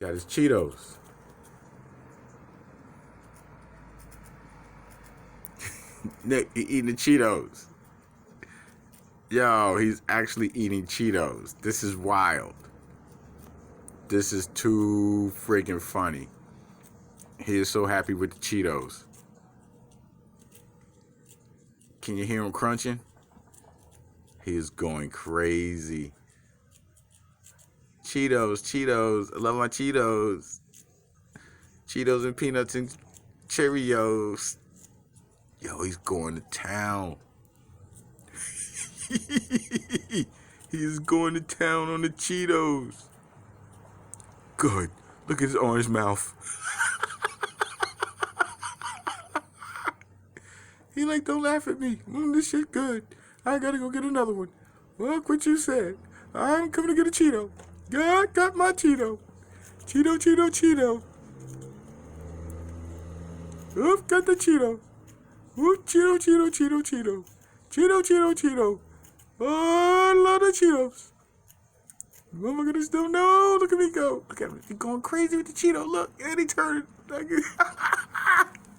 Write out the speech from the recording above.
Got his Cheetos. Nick, he eating the Cheetos. Yo, he's actually eating Cheetos. This is wild. This is too freaking funny. He is so happy with the Cheetos. Can you hear him crunching? He is going crazy. Cheetos, Cheetos. I love my Cheetos. Cheetos and peanuts and Cheerios. Yo, he's going to town. He's going to town on the Cheetos. Good. Look at his orange mouth. He like, don't laugh at me. This shit good. I gotta go get another one. Look what you said. I'm coming to get a Cheeto. God got my Cheeto. Cheeto, Cheeto, Cheeto. Oop, got the Cheeto. Oop, Cheeto, Cheeto, Cheeto, Cheeto. Cheeto, Cheeto, Cheeto. Oh, I love the Cheetos. Oh my goodness, no, look at me go. Look at me, he's going crazy with the Cheeto. Look, and he turned.